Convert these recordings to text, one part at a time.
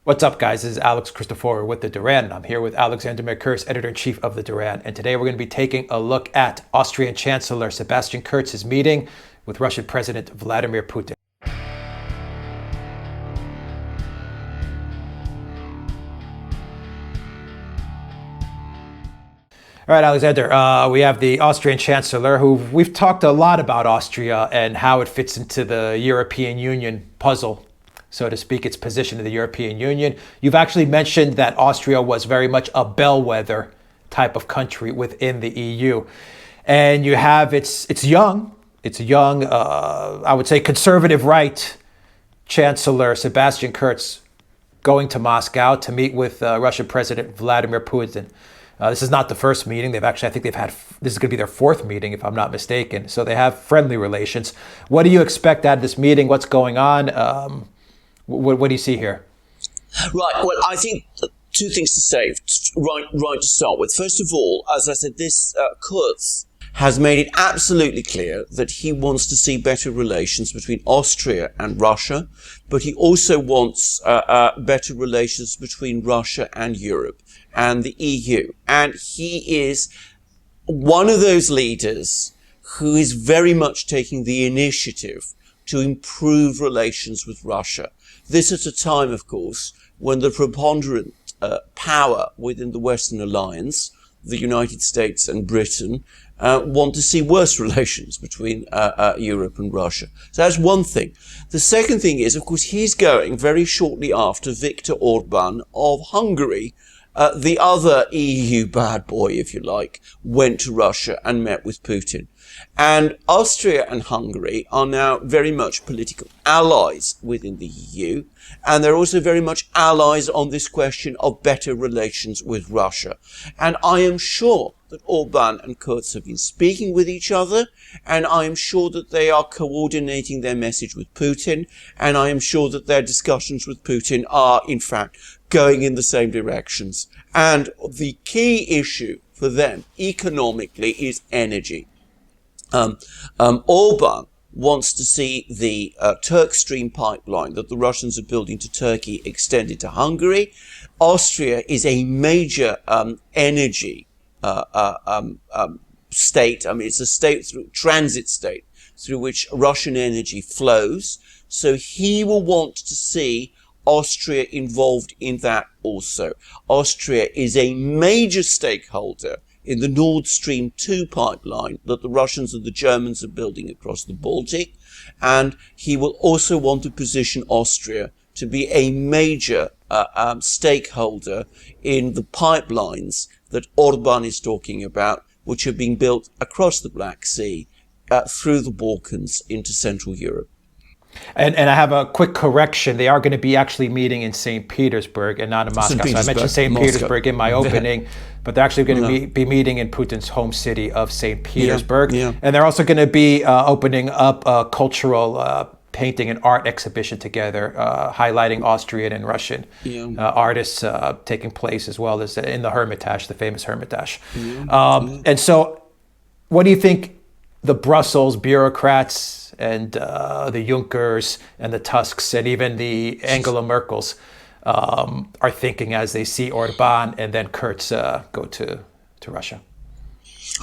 What's up, guys? This is Alex Christoforou with the Duran, and I'm here with Alexander Mercouris, editor-in-chief of the Duran. And today we're going to be taking a look at Austrian Chancellor Sebastian Kurz's meeting with Russian President Vladimir Putin. All right, Alexander, we have the Austrian Chancellor, who we've talked a lot about Austria and how it fits into the European Union puzzle, so to speak, its position in the European Union. You've actually mentioned that Austria was very much a bellwether type of country within the EU. And you have its young, I would say conservative right Chancellor Sebastian Kurz going to Moscow to meet with Russian President Vladimir Putin. This is not the first meeting. This is going to be their fourth meeting, if I'm not mistaken. So they have friendly relations. What do you expect out of this meeting? What's going on? What do you see here? Right. Well, I think two things to say right to start with. First of all, as I said, this Kurz has made it absolutely clear that he wants to see better relations between Austria and Russia, but he also wants better relations between Russia and Europe and the EU. And he is one of those leaders who is very much taking the initiative to improve relations with Russia. This at a time, of course, when the preponderant power within the Western alliance, the United States and Britain, want to see worse relations between Europe and Russia. So that's one thing. The second thing is, of course, he's going very shortly after Viktor Orban of Hungary, the other EU bad boy, if you like, went to Russia and met with Putin. And Austria and Hungary are now very much political allies within the EU, and they're also very much allies on this question of better relations with Russia. And I am sure that Orban and Kurz have been speaking with each other, and I am sure that they are coordinating their message with Putin, and I am sure that their discussions with Putin are, in fact, going in the same directions. And the key issue for them economically is energy. Orban wants to see the Turk Stream pipeline that the Russians are building to Turkey extended to Hungary. Austria is a major energy state. I mean, it's a transit state through which Russian energy flows. So he will want to see Austria involved in that also. Austria is a major stakeholder in the Nord Stream 2 pipeline that the Russians and the Germans are building across the Baltic. And he will also want to position Austria to be a major stakeholder in the pipelines that Orban is talking about, which are being built across the Black Sea, through the Balkans into Central Europe. And I have a quick correction. They are going to be actually meeting in St. Petersburg and not in Moscow. So I mentioned St. Petersburg in my opening, but they're actually going to be meeting in Putin's home city of St. Petersburg. Yeah. And they're also going to be opening up a cultural painting and art exhibition together, highlighting Austrian and Russian artists taking place, as well as in the Hermitage, the famous Hermitage. And so what do you think the Brussels bureaucrats and the Junkers and the Tusks and even the Angela Merkels are thinking as they see Orban and then Kurz go to Russia?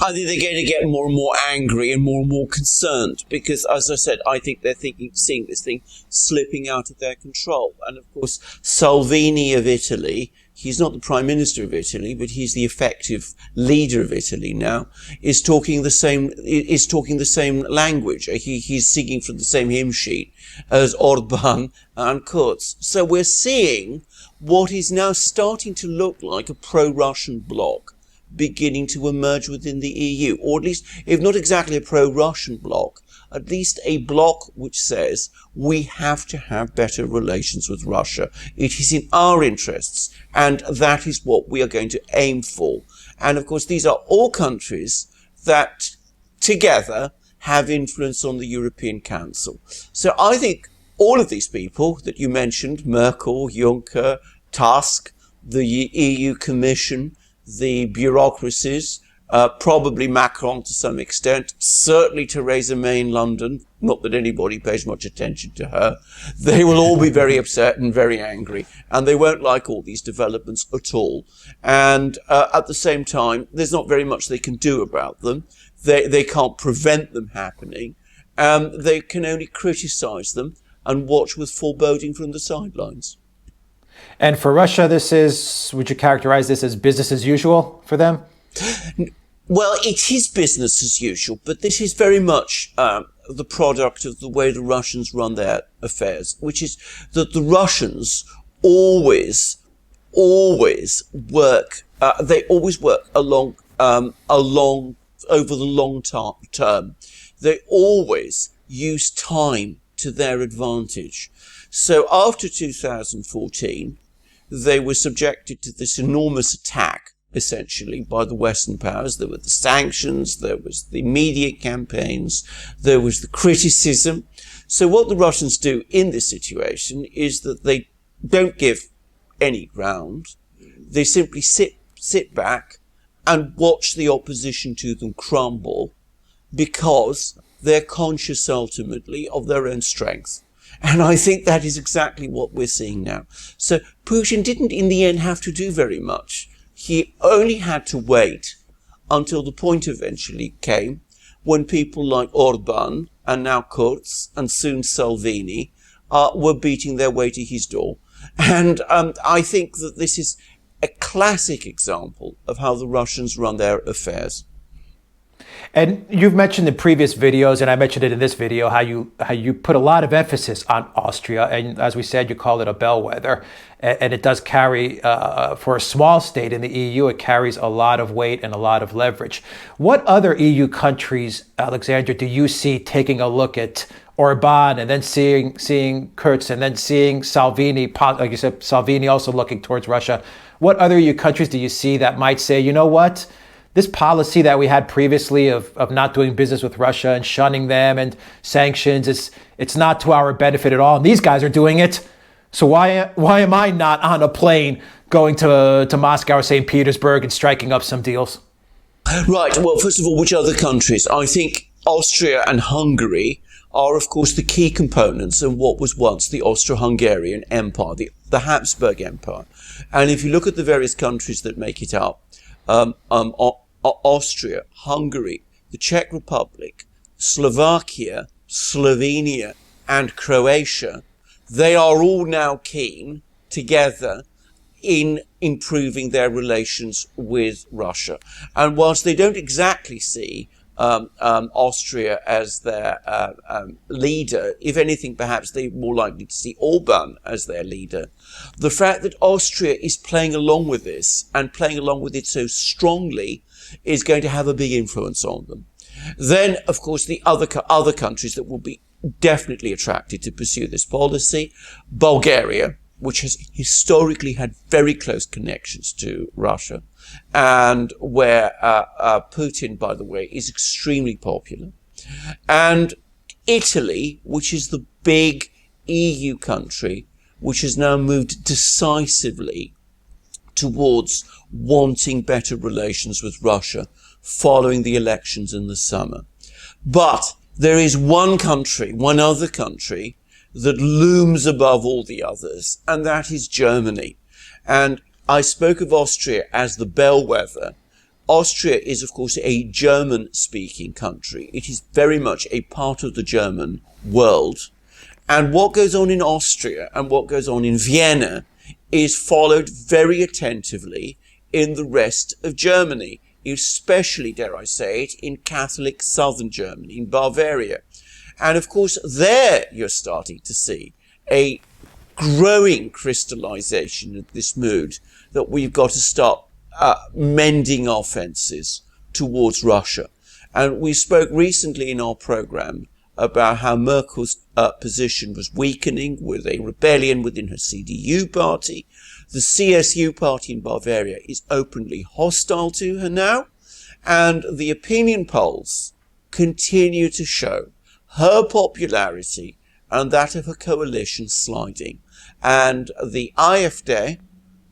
I think they're going to get more and more angry and more concerned because, as I said, I think they're seeing this thing slipping out of their control. And of course, Salvini of Italy, he's not the Prime Minister of Italy, but he's the effective leader of Italy now, is talking the same language. He's singing from the same hymn sheet as Orban and Kurz. So we're seeing what is now starting to look like a pro-Russian bloc beginning to emerge within the EU, or at least, if not exactly a pro-Russian bloc, at least a bloc which says we have to have better relations with Russia. It is in our interests, and that is what we are going to aim for. And of course, these are all countries that together have influence on the European Council. So I think all of these people that you mentioned, Merkel, Juncker, Tusk, the EU Commission, the bureaucracies, probably Macron to some extent, certainly Theresa May in London, not that anybody pays much attention to her. They will all be very upset and very angry, and they won't like all these developments at all. And at the same time, there's not very much they can do about them. They can't prevent them happening. They can only criticize them and watch with foreboding from the sidelines. And for Russia, would you characterize this as business as usual for them? Well, it is business as usual, but this is very much the product of the way the Russians run their affairs, which is that the Russians always work. They always work along over the long term. They always use time to their advantage. So after 2014, they were subjected to this enormous attack, essentially, by the Western powers. There were the sanctions, there was the media campaigns, there was the criticism. So what the Russians do in this situation is that they don't give any ground. They simply sit back and watch the opposition to them crumble, because they're conscious ultimately of their own strength. And I think that is exactly what we're seeing now. So Putin didn't in the end have to do very much. He only had to wait until the point eventually came when people like Orban and now Kurz and soon Salvini were beating their way to his door. And I think that this is a classic example of how the Russians run their affairs. And you've mentioned in previous videos, and I mentioned it in this video, how you put a lot of emphasis on Austria, and as we said, you call it a bellwether, and it does carry, for a small state in the EU, it carries a lot of weight and a lot of leverage. What other EU countries, Alexander, do you see taking a look at Orban and then seeing Kurz and then seeing Salvini, like you said, Salvini also looking towards Russia? What other EU countries do you see that might say, you know what? This policy that we had previously of not doing business with Russia and shunning them and sanctions, it's not to our benefit at all. And these guys are doing it. So why am I not on a plane going to Moscow or St. Petersburg and striking up some deals? Right. Well, first of all, which other countries? I think Austria and Hungary are, of course, the key components in what was once the Austro-Hungarian Empire, the Habsburg Empire. And if you look at the various countries that make it up, Austria, Hungary, the Czech Republic, Slovakia, Slovenia, and Croatia, they are all now keen together in improving their relations with Russia. And whilst they don't exactly see Austria as their leader, if anything, perhaps they're more likely to see Orban as their leader, the fact that Austria is playing along with this and playing along with it so strongly is going to have a big influence on them. Then, of course, the other countries that will be definitely attracted to pursue this policy, Bulgaria, which has historically had very close connections to Russia, and where Putin, by the way, is extremely popular, and Italy, which is the big EU country, which has now moved decisively towards wanting better relations with Russia following the elections in the summer. But there is one other country, that looms above all the others, and that is Germany. And I spoke of Austria as the bellwether. Austria is, of course, a German-speaking country. It is very much a part of the German world. And what goes on in Austria and what goes on in Vienna is followed very attentively in the rest of Germany, especially, dare I say it, in Catholic southern Germany, in Bavaria. And of course, there you're starting to see a growing crystallization of this mood that we've got to start mending our fences towards Russia. And we spoke recently in our program about how Merkel's position was weakening with a rebellion within her CDU party. The CSU party in Bavaria is openly hostile to her now, and the opinion polls continue to show her popularity and that of her coalition sliding, and the AfD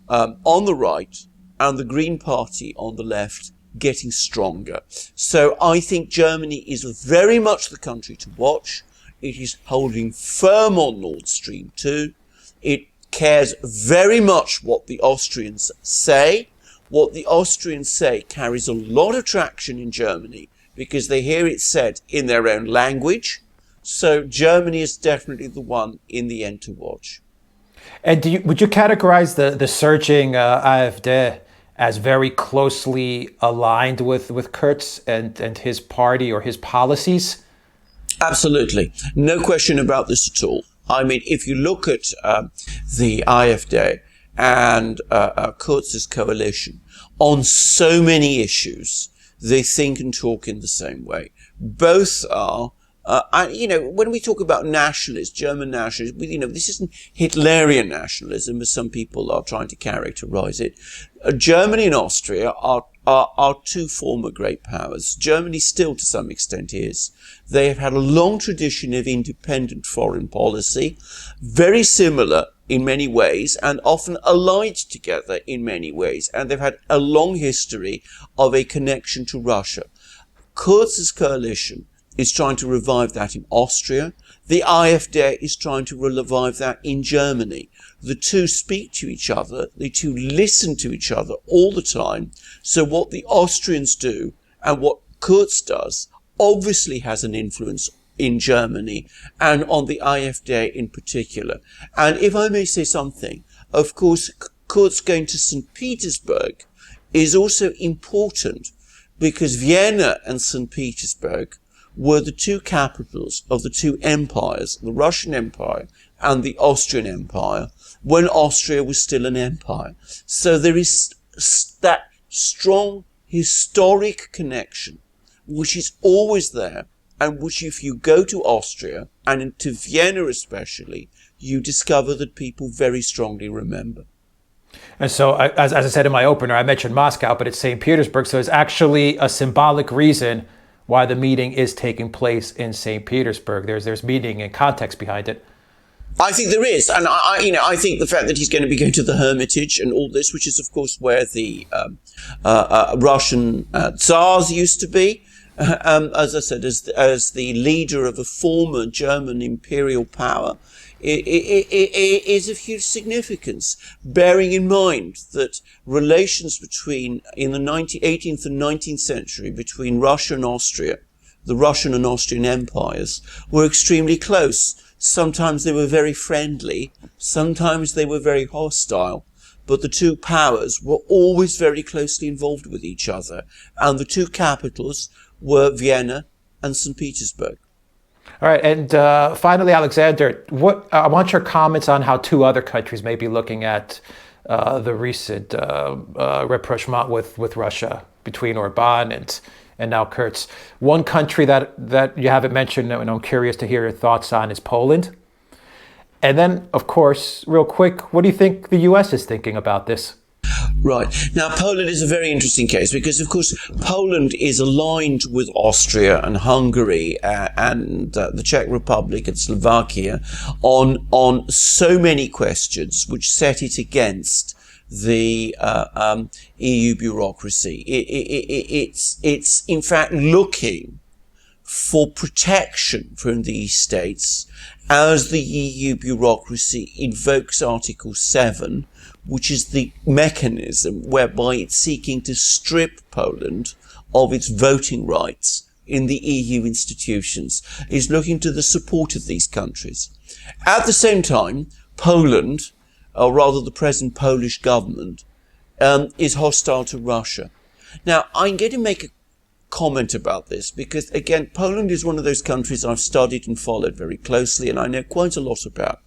on the right and the Green Party on the left getting stronger. So I think Germany is very much the country to watch. it is holding firm on Nord Stream 2. It cares very much what the Austrians say. What the Austrians say carries a lot of traction in Germany because they hear it said in their own language. So Germany is definitely the one in the end to watch. And would you categorize the surging AfD as very closely aligned with Kurz and his party or his policies? Absolutely. No question about this at all. I mean, if you look at the AfD and Kurz's coalition on so many issues, they think and talk in the same way. Both are, when we talk about nationalists, German nationalists, this isn't Hitlerian nationalism, as some people are trying to characterize it. Germany and Austria are two former great powers. Germany still, to some extent, is. They have had a long tradition of independent foreign policy, very similar in many ways and often allied together in many ways. And they've had a long history of a connection to Russia. Kurz's coalition is trying to revive that in Austria. The AfD is trying to revive that in Germany. The two speak to each other. The two listen to each other all the time. So what the Austrians do and what Kurz does obviously has an influence in Germany and on the AfD in particular. And if I may say something, of course, Kurz going to St. Petersburg is also important because Vienna and St. Petersburg were the two capitals of the two empires, the Russian Empire and the Austrian Empire, when Austria was still an empire. So there is that strong historic connection, which is always there, and which if you go to Austria, and to Vienna especially, you discover that people very strongly remember. And so, as I said in my opener, I mentioned Moscow, but it's St. Petersburg, so it's actually a symbolic reason why the meeting is taking place in St. Petersburg. There's meaning and context behind it. I think there is, and I think the fact that he's going to be going to the Hermitage and all this, which is of course where the Russian Tsars used to be, as I said, as the leader of a former German imperial power, it is of huge significance, bearing in mind that relations in the 18th and 19th century between Russia and Austria, the Russian and Austrian empires, were extremely close. Sometimes they were very friendly, sometimes they were very hostile, but the two powers were always very closely involved with each other, and the two capitals were Vienna and St. Petersburg. All right, and finally, Alexander, I want your comments on how two other countries may be looking at the recent rapprochement with Russia between Orban and now Kurz. One country that you haven't mentioned, and I'm curious to hear your thoughts on, is Poland. And then, of course, real quick, what do you think the U.S. is thinking about this? Right. Now, Poland is a very interesting case because, of course, Poland is aligned with Austria and Hungary and the Czech Republic and Slovakia on so many questions which set it against the EU bureaucracy. It's in fact looking for protection from these states as the EU bureaucracy invokes Article 7, which is the mechanism whereby it's seeking to strip Poland of its voting rights in the EU institutions, is looking to the support of these countries. At the same time, Poland, or rather the present Polish government, is hostile to Russia. Now, I'm going to make a comment about this because, again, Poland is one of those countries I've studied and followed very closely and I know quite a lot about.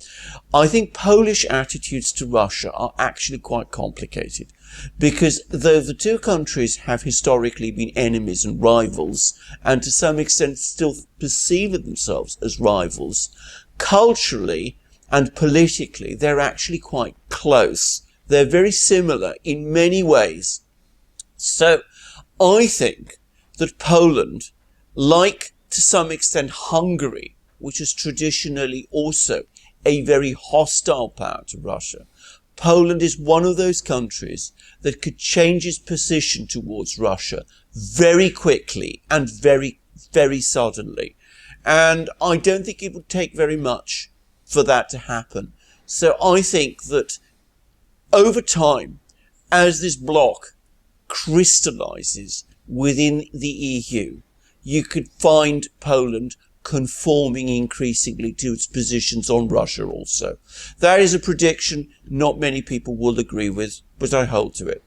I think Polish attitudes to Russia are actually quite complicated because though the two countries have historically been enemies and rivals and to some extent still perceive themselves as rivals, culturally and politically they're actually quite close. They're very similar in many ways. So I think that Poland, like to some extent Hungary, which is traditionally also a very hostile power to Russia, Poland is one of those countries that could change its position towards Russia very quickly and very, very suddenly. And I don't think it would take very much for that to happen. So I think that over time, as this bloc crystallizes within the EU, you could find Poland conforming increasingly to its positions on Russia also. That is a prediction not many people will agree with, but I hold to it.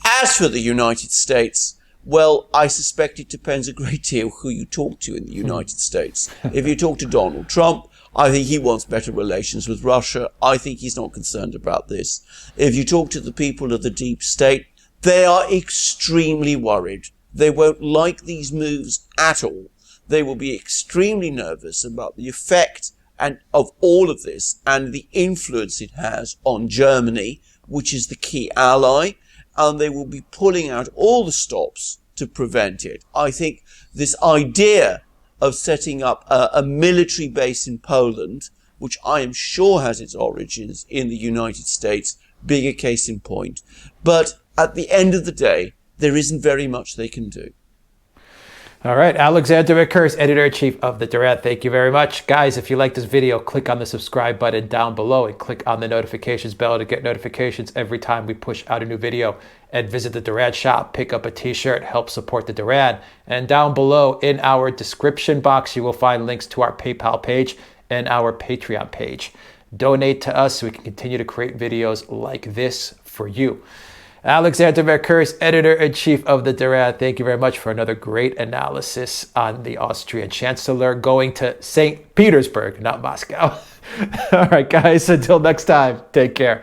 As for the United States, well, I suspect it depends a great deal who you talk to in the United States. If you talk to Donald Trump, I think he wants better relations with Russia. I think he's not concerned about this. If you talk to the people of the deep state, they are extremely worried. They won't like these moves at all. They will be extremely nervous about the effect of all of this and the influence it has on Germany, which is the key ally, and they will be pulling out all the stops to prevent it. I think this idea of setting up a military base in Poland, which I am sure has its origins in the United States, being a case in point. But at the end of the day, there isn't very much they can do. All right, Alexander Mercouris, Editor-in-Chief of the Duran. Thank you very much. Guys, if you like this video, click on the subscribe button down below and click on the notifications bell to get notifications every time we push out a new video. And visit the Duran shop, pick up a t-shirt, help support the Duran. And down below in our description box, you will find links to our PayPal page and our Patreon page. Donate to us so we can continue to create videos like this for you. Alexander Mercouris, Editor-in-Chief of the Duran, thank you very much for another great analysis on the Austrian Chancellor going to St. Petersburg, not Moscow. All right, guys, until next time, take care.